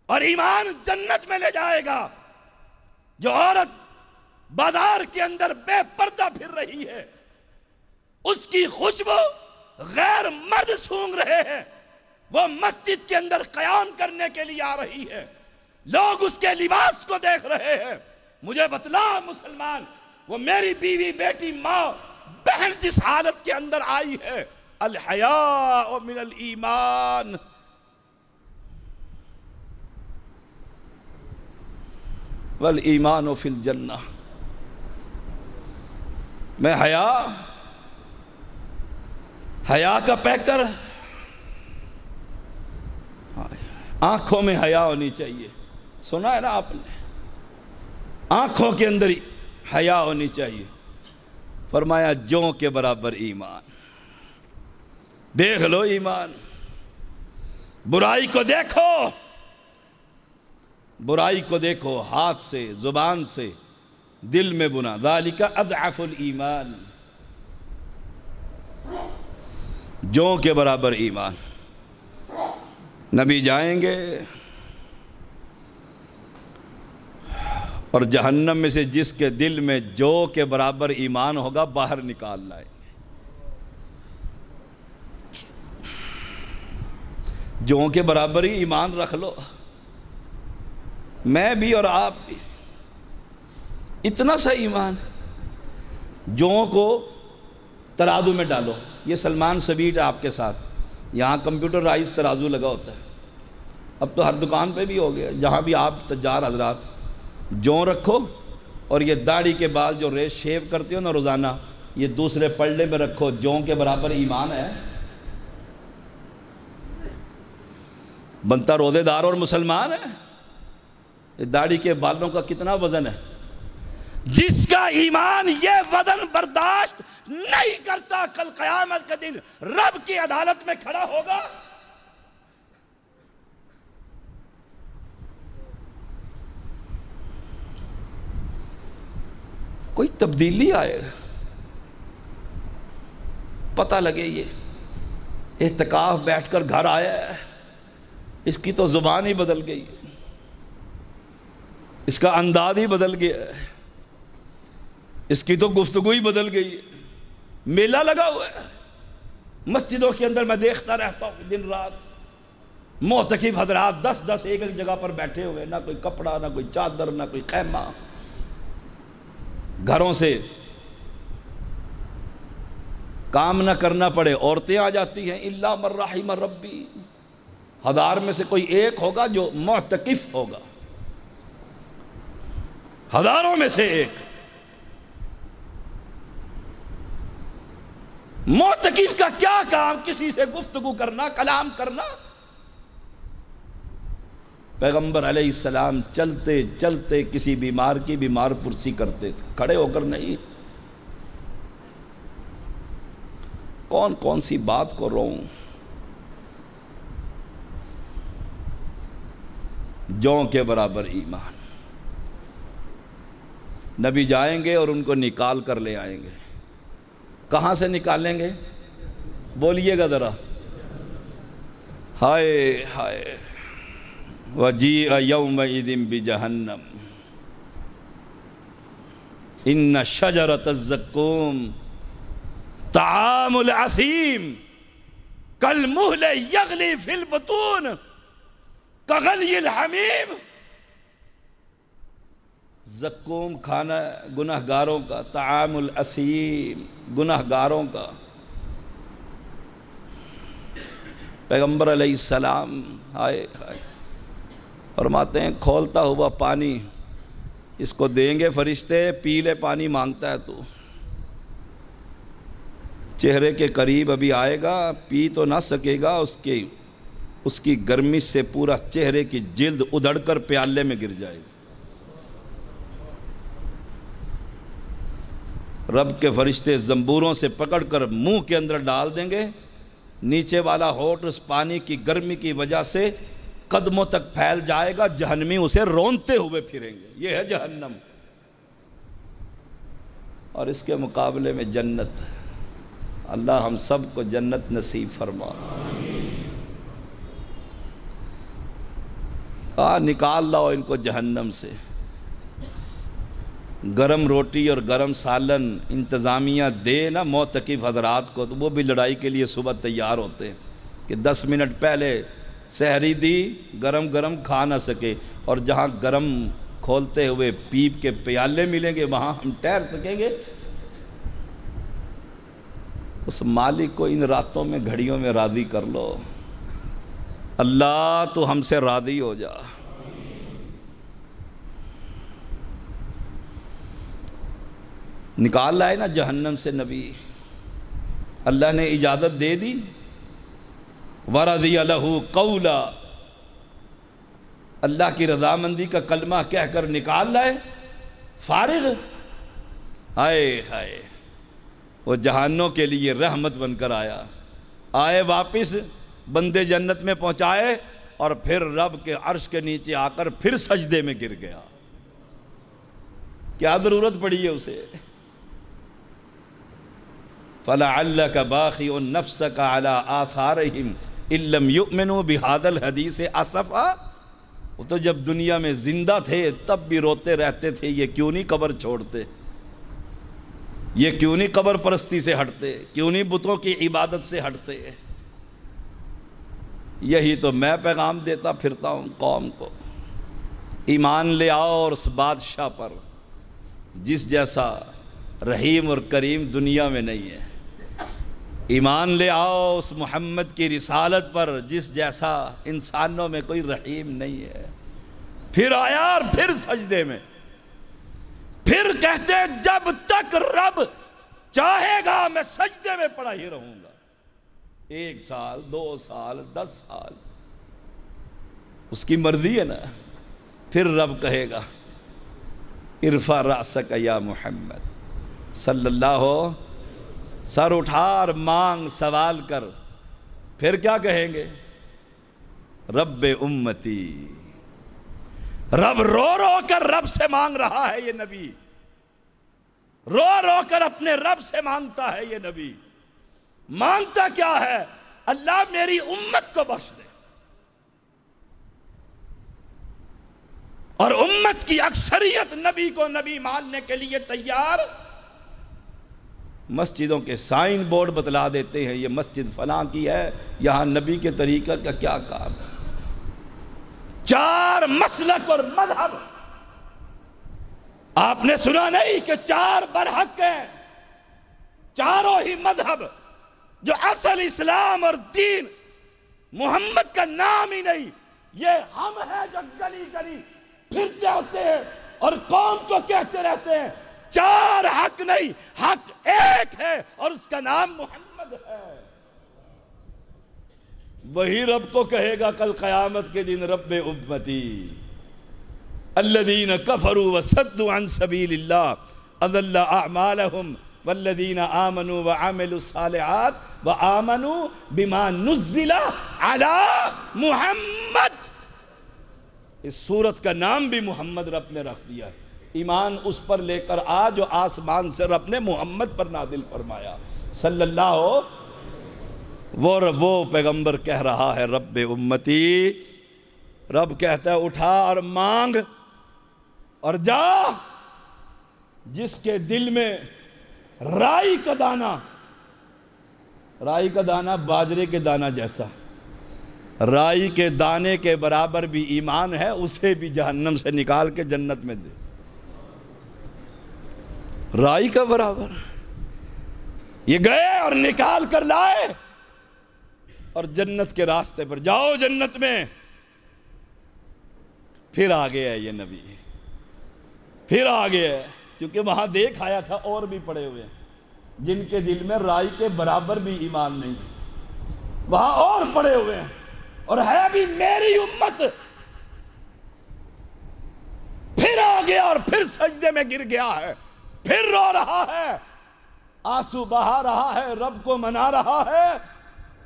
اور ایمان جنت میں لے جائے گا۔ جو عورت بازار کے اندر بے پردہ پھر رہی ہے، اس کی خوشبو غیر مرد سونگ رہے ہیں، وہ مسجد کے اندر قیام کرنے کے لیے آ رہی ہے، لوگ اس کے لباس کو دیکھ رہے ہیں۔ مجھے بتلا مسلمان، وہ میری بیوی، بیٹی، ماں، بہن جس حالت کے اندر آئی ہے، الحیاء من الایمان۔ والایمان فی الجنہ۔ میں حیا کا پیکر، آنکھوں میں حیا ہونی چاہیے، سنا ہے نا آپ نے، آنکھوں کے اندر حیا ہونی چاہیے۔ فرمایا جو کے برابر ایمان۔ دیکھ لو ایمان، برائی کو دیکھو، برائی کو دیکھو، ہاتھ سے، زبان سے، دل میں بنا، ذالک اضعف الایمان۔ جو کے برابر ایمان۔ نبی جائیں گے اور جہنم میں سے جس کے دل میں جو کے برابر ایمان ہوگا باہر نکال لائیں گے۔ جو کے برابر ہی ایمان رکھ لو، میں بھی اور آپ بھی، اتنا سا ایمان۔ جو کو ترازو میں ڈالو، یہ سلمان سبیٹ آپ کے ساتھ، یہاں کمپیوٹرائز ترازو لگا ہوتا ہے، اب تو ہر دکان پہ بھی ہو گیا، جہاں بھی آپ تجار حضرات جوں رکھو اور یہ داڑھی کے بال جو ریش شیو کرتے ہو نا روزانہ، یہ دوسرے پلڑے میں رکھو، جوں کے برابر ایمان ہے، بنتا روزے دار اور مسلمان ہے۔ یہ داڑھی کے بالوں کا کتنا وزن ہے، جس کا ایمان یہ وزن برداشت نہیں کرتا، کل قیامت کے دن رب کی عدالت میں کھڑا ہوگا۔ کوئی تبدیلی آئے، پتہ لگے یہ اعتکاف بیٹھ کر گھر آیا ہے، اس کی تو زبان ہی بدل گئی، اس کا انداز ہی بدل گیا ہے، اس کی تو گفتگو ہی بدل گئی ہے۔ میلہ لگا ہوا ہے مسجدوں کے اندر، میں دیکھتا رہتا ہوں دن رات، معتکف حضرات 10 ایک جگہ پر بیٹھے ہوئے، نہ کوئی کپڑا، نہ کوئی چادر، نہ کوئی خیمہ، گھروں سے کام نہ کرنا پڑے، عورتیں آ جاتی ہیں، الا من رحم ربی، 1000 میں سے کوئی ایک ہوگا جو معتکف ہوگا، ہزاروں میں سے ایک۔ معتکف کا کیا کام؟ کسی سے گفتگو کرنا، کلام کرنا۔ پیغمبر علیہ السلام چلتے چلتے کسی بیمار کی بیمار پرسی کرتے تھے، کھڑے ہو کر نہیں۔ کون سی بات کو روں، جوں کے برابر ایمان۔ نبی جائیں گے اور ان کو نکال کر لے آئیں گے۔ کہاں سے نکالیں گے؟ بولیے گا ذرا، ہائے ہائے، وَجِیءَ یَوْمَئِذٍ بِجَہَنَّمَ إِنَّ شَجَرَةَ الزَّقُّومِ طَعَامُ الْأَثِيمِ كَالْمُهْلِ يَغْلِي فِي الْبُطُونِ كَغَلْيِ الْحَمِيمِ۔ زقوم کھانا گناہگاروں کا، طعام الاثیم گناہگاروں کا۔ پیغمبر علیہ السلام ہائے ہائے فرماتے ہیں، کھولتا ہوا پانی اس کو دیں گے فرشتے، پی لے، پانی مانگتا ہے تو چہرے کے قریب ابھی آئے گا، پی تو نہ سکے گا، اس کی گرمی سے پورا چہرے کی جلد ادھڑ کر پیالے میں گر جائے گی۔ رب کے فرشتے زنبوروں سے پکڑ کر منہ کے اندر ڈال دیں گے، نیچے والا ہونٹ اس پانی کی گرمی کی وجہ سے قدموں تک پھیل جائے گا، جہنمی اسے رونتے ہوئے پھریں گے۔ یہ ہے جہنم، اور اس کے مقابلے میں جنت۔ اللہ ہم سب کو جنت نصیب فرما۔ کہا نکال لاؤ ان کو جہنم سے۔ گرم روٹی اور گرم سالن انتظامیہ دے نا معتکف حضرات کو، تو وہ بھی لڑائی کے لیے صبح تیار ہوتے ہیں کہ 10 منٹ پہلے سحری دی، گرم گرم کھا نہ سکے، اور جہاں گرم کھولتے ہوئے پیپ کے پیالے ملیں گے وہاں ہم ٹھہر سکیں گے۔ اس مالک کو ان راتوں میں گھڑیوں میں راضی کر لو، اللہ تو ہم سے راضی ہو جا۔ نکال لائے نا جہنم سے نبی، اللہ نے اجازت دے دی، وَرَضِيَ لَهُ قَوْلًا، اللہ کی رضامندی کا کلمہ کہہ کر نکال لائے، فارغ۔ ہائے ہائے، وہ جہانوں کے لیے رحمت بن کر آیا، آئے واپس، بندے جنت میں پہنچائے، اور پھر رب کے عرش کے نیچے آ کر پھر سجدے میں گر گیا۔ کیا ضرورت پڑی ہے اسے؟ فَلَعَلَّكَ بَاخِعٌ نَفْسَكَ عَلَىٰ آثَارِهِمْ إِن لَّمْ يُؤْمِنُوا بِهَذَا الْحَدِيثِ أَسَفًا۔ وہ تو جب دنیا میں زندہ تھے تب بھی روتے رہتے تھے، یہ کیوں نہیں قبر چھوڑتے، یہ کیوں نہیں قبر پرستی سے ہٹتے، کیوں نہیں بتوں کی عبادت سے ہٹتے۔ یہی تو میں پیغام دیتا پھرتا ہوں قوم کو، ایمان لے آؤ اور اس بادشاہ پر جس جیسا رحیم اور کریم دنیا میں نہیں ہے۔ ایمان لے آؤ اس محمد کی رسالت پر جس جیسا انسانوں میں کوئی رحیم نہیں ہے۔ پھر آیا اور پھر سجدے میں، پھر کہتے جب تک رب چاہے گا میں سجدے میں پڑا ہی رہوں گا۔ 1 سال 2 سال 10 سال اس کی مرضی ہے نا۔ پھر رب کہے گا ارفع رأسک یا محمد صلی اللہ ہو، سر اٹھا اور مانگ، سوال کر۔ پھر کیا کہیں گے؟ رب امتی۔ رب رو رو کر رب سے مانگ رہا ہے یہ نبی، رو رو کر اپنے رب سے مانگتا ہے یہ نبی۔ مانگتا کیا ہے؟ اللہ میری امت کو بخش دے۔ اور امت کی اکثریت نبی کو نبی ماننے کے لیے تیار۔ مسجدوں کے سائن بورڈ بتلا دیتے ہیں یہ مسجد فلاں کی ہے، یہاں نبی کے طریقہ کا کیا کام ہے۔ 4 مسلک اور مذہب، آپ نے سنا نہیں کہ 4 برحق ہیں، چاروں ہی مذہب جو اصل اسلام اور دین محمد کا نام ہی نہیں، یہ ہم ہیں جو گلی گلی پھرتے ہوتے ہیں اور قوم کو کہتے رہتے ہیں 4 حق نہیں، حق ایک ہے اور اس کا نام محمد ہے۔ وہی رب کو کہے گا کل قیامت کے دن رب امتی الذین کفروا وصدوا عن سبیل اللہ اضل اعمالهم والذین آمنوا وعملوا الصالحات وآمنوا بما نزل علی محمد۔ اس سورت کا نام بھی محمد رب نے رکھ دیا ہے۔ ایمان اس پر لے کر آ جو آسمان سے رب نے محمد پر نازل فرمایا صلی اللہ۔ وہ پیغمبر کہہ رہا ہے رب امتی، رب کہتا ہے اٹھا اور مانگ اور جا۔ جس کے دل میں رائی کا دانہ باجرے کے دانہ جیسا، رائی کے دانے کے برابر بھی ایمان ہے، اسے بھی جہنم سے نکال کے جنت میں دے۔ رائی کا برابر یہ گئے اور نکال کر لائے اور جنت کے راستے پر جاؤ جنت میں۔ پھر آگے ہے یہ نبی، پھر آگے ہے، کیونکہ وہاں دیکھ آیا تھا اور بھی پڑے ہوئے ہیں جن کے دل میں رائی کے برابر بھی ایمان نہیں، وہاں اور پڑے ہوئے ہیں اور ہے بھی میری امت۔ پھر آگے اور پھر سجدے میں گر گیا ہے، پھر رو رہا ہے، آنسو بہا رہا ہے، رب کو منا رہا ہے۔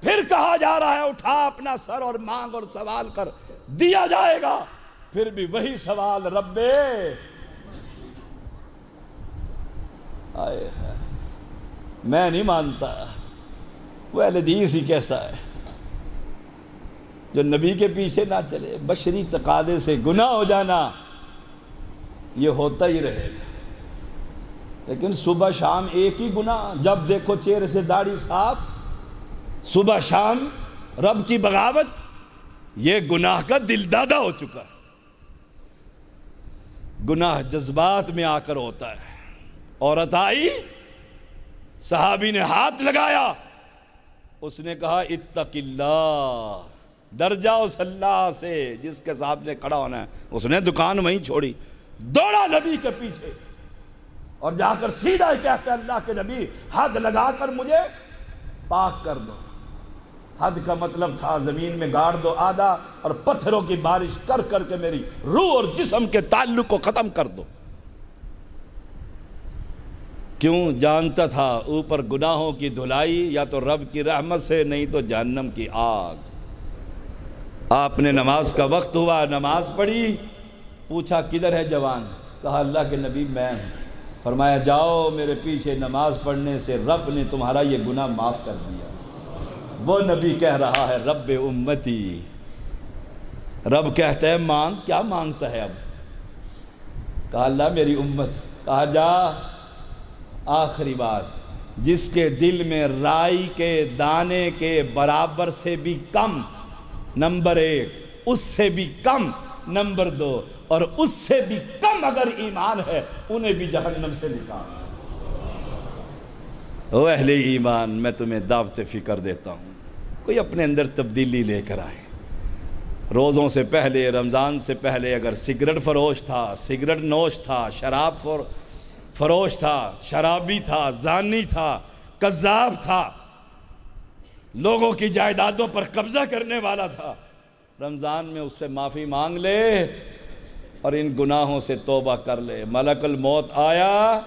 پھر کہا جا رہا ہے اٹھا اپنا سر اور مانگ اور سوال کر، دیا جائے گا۔ پھر بھی وہی سوال رب آئے ہے، میں نہیں مانتا۔ وہ اہل حدیث ہی کیسا ہے جو نبی کے پیچھے نہ چلے۔ بشری تقاضے سے گناہ ہو جانا یہ ہوتا ہی رہے گا، لیکن صبح شام ایک ہی گناہ، جب دیکھو چہرے سے داڑھی صاف، صبح شام رب کی بغاوت، یہ گناہ کا دل دادا ہو چکا ہے۔ گناہ جذبات میں آ کر ہوتا ہے۔ عورت آئی، صحابی نے ہاتھ لگایا، اس نے کہا اتق اللہ، ڈر جاؤ اس اللہ سے جس کے سامنے کھڑا ہونا ہے۔ اس نے دکان وہیں چھوڑی، دوڑا نبی کے پیچھے اور جا کر سیدھا کہتا ہے اللہ کے نبی حد لگا کر مجھے پاک کر دو۔ حد کا مطلب تھا زمین میں گاڑ دو آدھا اور پتھروں کی بارش کر کر کے میری روح اور جسم کے تعلق کو ختم کر دو۔ کیوں؟ جانتا تھا اوپر گناہوں کی دھلائی یا تو رب کی رحمت سے، نہیں تو جہنم کی آگ۔ آپ نے نماز کا وقت ہوا، نماز پڑھی، پوچھا کدھر ہے جوان؟ کہا اللہ کے نبی میں ہوں۔ فرمایا جاؤ میرے پیچھے نماز پڑھنے سے رب نے تمہارا یہ گناہ معاف کر دیا۔ وہ نبی کہہ رہا ہے رب امتی۔ رب کہتا ہے مانگ، کیا مانگتا ہے اب؟ کہا اللہ میری امت۔ کہا جا، آخری بات، جس کے دل میں رائی کے دانے کے برابر سے بھی کم، نمبر 1، اس سے بھی کم، نمبر 2، اور اس سے بھی کم اگر ایمان ہے انہیں بھی جہنم سے نکال۔ او اہل ایمان، میں تمہیں دعوت فکر دیتا ہوں، کوئی اپنے اندر تبدیلی لے کر آئے۔ روزوں سے پہلے، رمضان سے پہلے اگر سگریٹ فروش تھا، سگریٹ نوش تھا، شراب فروش تھا، شرابی تھا، زانی تھا، کذاب تھا، لوگوں کی جائیدادوں پر قبضہ کرنے والا تھا، رمضان میں اس سے معافی مانگ لے اور ان گناہوں سے توبہ کر لے، ملک الموت آیا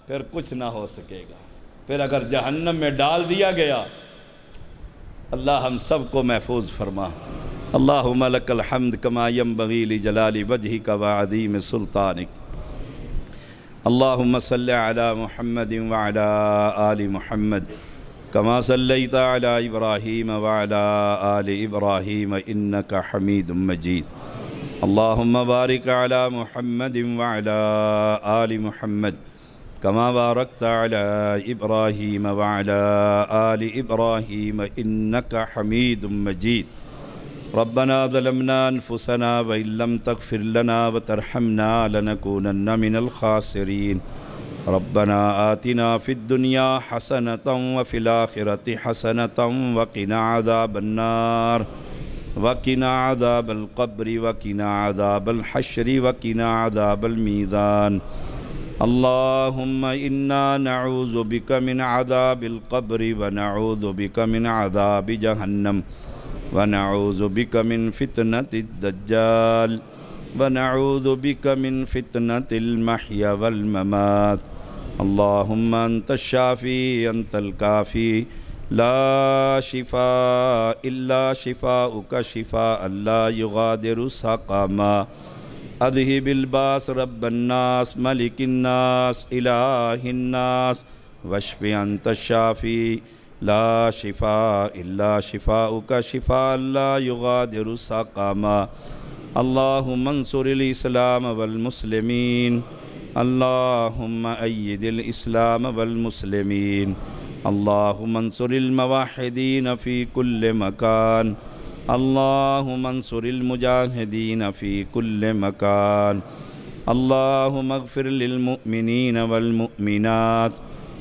پھر کچھ نہ ہو سکے گا۔ پھر اگر جہنم میں ڈال دیا گیا، اللہ ہم سب کو محفوظ فرما۔ اللہم لک الحمد کما ینبغی لجلال وجہک وعظیم سلطانک۔ اللہم صلی علی محمد وعلی آل محمد کما صلیت علی ابراہیم وعلی آل ابراہیم انک حمید مجید۔ اللہم بارک علی محمد وعلی آل محمد کما بارکت علی ابراہیم وعلی آل ابراہیم انک حمید مجید۔ ربنا ظلمنا انفسنا وإن لم تغفر لنا وترحمنا لنكونن من الخاسرين۔ ربنا آتنا في الدنيا حسنة وفي الآخرة حسنة وقنا عذاب النار وقنا عذاب القبر وقنا عذاب الحشر وقنا عذاب الميزان۔ اللهم إنا نعوذ بك من عذاب القبر ونعوذ بك من عذاب جهنم ونعوذ بك من فتنة الدجال ونعوذ بك من فتنة المحيا والممات۔ اللهم أنت الشافي أنت الكافي لا شفاء إلا شفاؤك شفاء لا يغادر سقما۔ اذهب الباس رب الناس ملك الناس إله الناس واشف أنت الشافي لا شفاء إلا شفاؤك شفاء لا يغادر سقما۔ اللهم انصر الإسلام والمسلمين، اللهم أيد الإسلام والمسلمين، اللهم انصر الموحدين في كل مكان، اللهم انصر المجاهدين في كل مكان، اللهم اغفر للمؤمنين والمؤمنات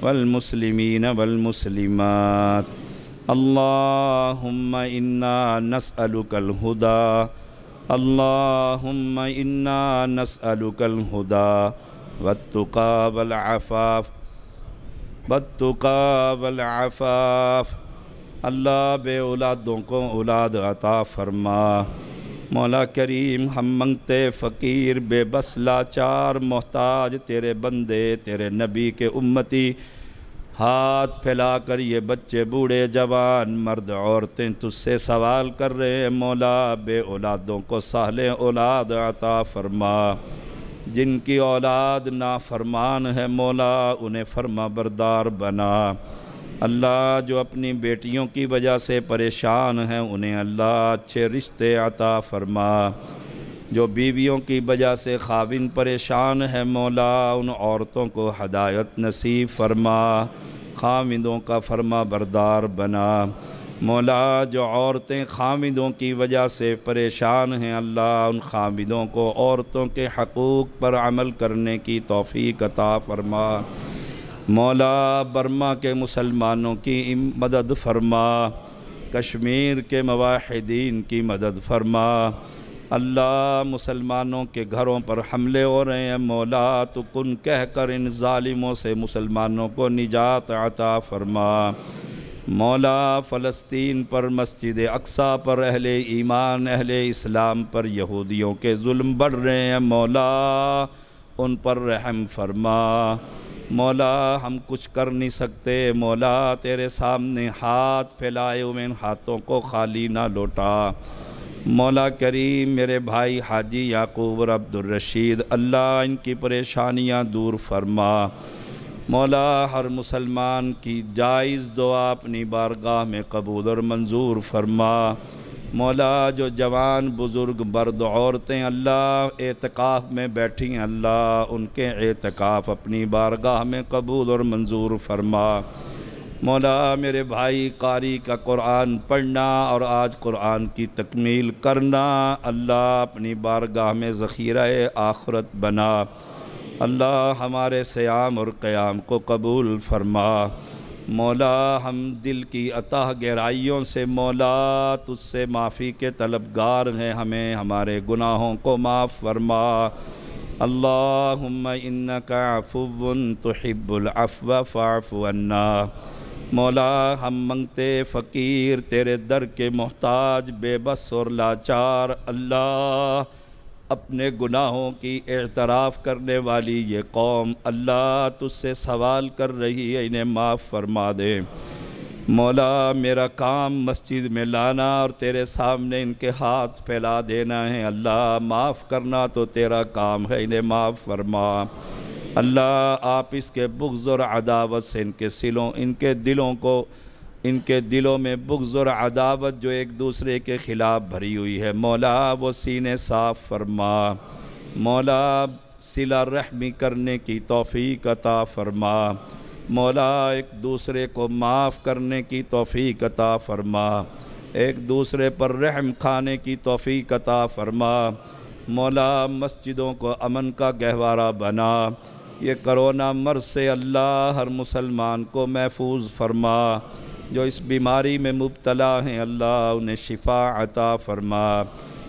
والمسلمين والمسلمات۔ اللهم إنا نسألك الهدى، اللهم إنا نسألك الهدى والتقى والعفاف۔ اللہ بے اولادوں کو اولاد عطا فرما۔ مولا کریم، ہم منگتے فقیر بے بس لاچار محتاج تیرے بندے، تیرے نبی کے امتی، ہاتھ پھیلا کر یہ بچے، بوڑھے، جوان، مرد، عورتیں تجھ سے سوال کر رہے ہیں۔ مولا بے اولادوں کو صالح اولاد عطا فرما، جن کی اولاد نافرمان ہے مولا انہیں فرما بردار بنا۔ اللہ جو اپنی بیٹیوں کی وجہ سے پریشان ہیں انہیں اللہ اچھے رشتے عطا فرما۔ جو بیویوں کی وجہ سے خاوند پریشان ہے مولا ان عورتوں کو ہدایت نصیب فرما، خاوندوں کا فرما بردار بنا۔ مولا جو عورتیں خاوندوں کی وجہ سے پریشان ہیں اللہ ان خاوندوں کو عورتوں کے حقوق پر عمل کرنے کی توفیق عطا فرما۔ مولا برما کے مسلمانوں کی مدد فرما، کشمیر کے موحدین کی مدد فرما۔ اللہ مسلمانوں کے گھروں پر حملے ہو رہے ہیں مولا تو کن کہہ کر ان ظالموں سے مسلمانوں کو نجات عطا فرما۔ مولا فلسطین پر، مسجد اقصیٰ پر، اہل ایمان اہل اسلام پر یہودیوں کے ظلم بڑھ رہے ہیں مولا ان پر رحم فرما۔ مولا ہم کچھ کر نہیں سکتے مولا تیرے سامنے ہاتھ پھیلائے ہوئے ان ہاتھوں کو خالی نہ لوٹا۔ مولا کریم میرے بھائی حاجی یعقوب عبد الرشید اللہ ان کی پریشانیاں دور فرما۔ مولا ہر مسلمان کی جائز دعا اپنی بارگاہ میں قبول اور منظور فرما۔ مولا جو جوان بزرگ مرد عورتیں اللہ اعتکاف میں بیٹھی ہیں اللہ ان کے اعتکاف اپنی بارگاہ میں قبول اور منظور فرما۔ مولا میرے بھائی قاری کا قرآن پڑھنا اور آج قرآن کی تکمیل کرنا اللہ اپنی بارگاہ میں ذخیرہ آخرت بنا۔ اللہ ہمارے صیام اور قیام کو قبول فرما۔ مولا ہم دل کی اتاہ گہرائیوں سے مولا تجھ سے معافی کے طلبگار ہیں، ہمیں ہمارے گناہوں کو معاف فرما۔ اللہم انکا عفو تحب العفو فاعف عنا۔ مولا ہم منگتے فقیر تیرے در کے محتاج بے بس اور لاچار، اللہ اپنے گناہوں کی اعتراف کرنے والی یہ قوم اللہ تجھ سے سوال کر رہی ہے، انہیں معاف فرما دے۔ مولا میرا کام مسجد میں لانا اور تیرے سامنے ان کے ہاتھ پھیلا دینا ہے، اللہ معاف کرنا تو تیرا کام ہے، انہیں معاف فرما۔ اللہ آپ اس کے بغض اور عداوت سے ان کے دلوں میں بغض اور عداوت جو ایک دوسرے کے خلاف بھری ہوئی ہے، مولا وہ سینے صاف فرما۔ مولا صلہ رحمی کرنے کی توفیق عطا فرما۔ مولا ایک دوسرے کو معاف کرنے کی توفیق عطا فرما، ایک دوسرے پر رحم کھانے کی توفیق عطا فرما۔ مولا مسجدوں کو امن کا گہوارہ بنا، یہ کرونا مرض سے اللہ ہر مسلمان کو محفوظ فرما۔ جو اس بیماری میں مبتلا ہیں اللہ انہیں شفا عطا فرما۔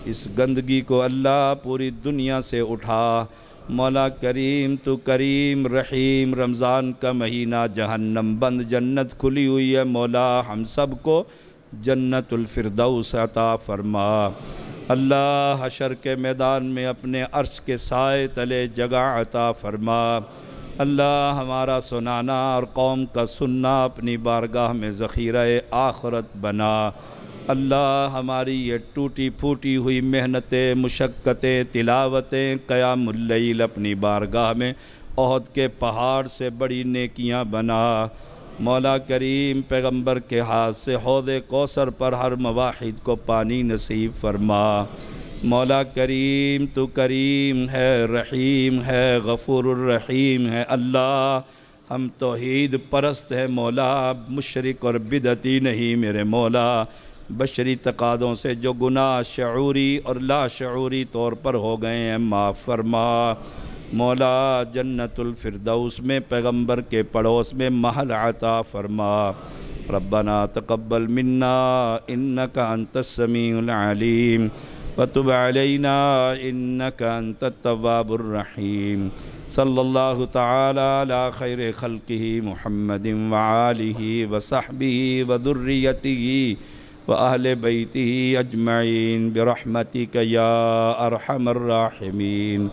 اس گندگی کو اللہ پوری دنیا سے اٹھا۔ مولا کریم تو کریم رحیم، رمضان کا مہینہ جہنم بند، جنت کھلی ہوئی ہے، مولا ہم سب کو جنت الفردوس عطا فرما۔ اللہ حشر کے میدان میں اپنے عرش کے سائے تلے جگہ عطا فرما۔ اللہ ہمارا سنانا اور قوم کا سننا اپنی بارگاہ میں ذخیرہ آخرت بنا۔ اللہ ہماری یہ ٹوٹی پھوٹی ہوئی محنتیں، مشقتیں، تلاوتیں، قیام اللیل اپنی بارگاہ میں احد کے پہاڑ سے بڑی نیکیاں بنا۔ مولا کریم پیغمبر کے ہاتھ سے حوض کوثر پر ہر مواحد کو پانی نصیب فرما۔ مولا کریم تو کریم ہے، رحیم ہے، غفور الرحیم ہے، اللہ ہم توحید پرست ہیں مولا، مشرک اور بدعتی نہیں میرے مولا۔ بشری تقاضوں سے جو گناہ شعوری اور لا شعوری طور پر ہو گئے ہیں معاف فرما۔ مولا جنت الفردوس میں پیغمبر کے پڑوس میں محل عطا فرما۔ ربنا تقبل منا انکا انت السمیع العلیم وتب علینا انکا انت التواب الرحیم۔ صلی اللہ تعالی علی خیر خلقہ محمد وآلہ وصحبہ وذریتہ وأهل بيته أجمعين برحمتك يا أرحم الراحمين۔